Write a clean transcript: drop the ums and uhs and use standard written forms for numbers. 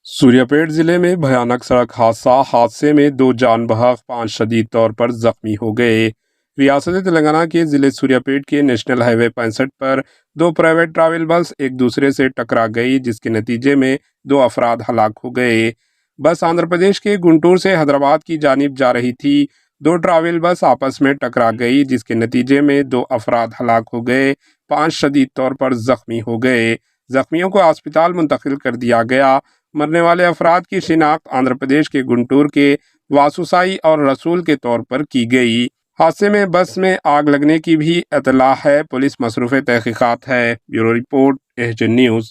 سوریہ پیٹ ضلع میں بھیانک سڑک حادثے میں 2 جان بحق 5 شدید طور پر زخمی ہو گئے۔ ریاست تلنگانہ کے ضلع سوریہ پیٹ کے نیشنل ہائی وے 65 پر 2 پرائیویٹ ٹریول بس ایک دوسرے سے ٹکرا گئی، جس کے نتیجے میں 2 افراد ہلاک ہو گئے۔ بس آندھرا پردیش کے گنٹور سے حیدرآباد کی جانب جا رہی تھی۔ 2 ٹریول بس آپس میں ٹکرا گئی، جس کے نتیجے میں 2 افراد ہلاک ہو گئے، 5 شدید طور پر زخمی ہو گئے۔ زخمیوں کو ہسپتال منتقل کر دیا گیا۔ مرنے والے افراد کی شناخت آندھرا پردیش کے گنٹور کے واسوسائی اور رسول کے طور پر کی گئی۔ حادثے میں بس میں آگ لگنے کی بھی اطلاع ہے۔ پولیس مصروف تحقیقات ہے۔ Bureau report H news.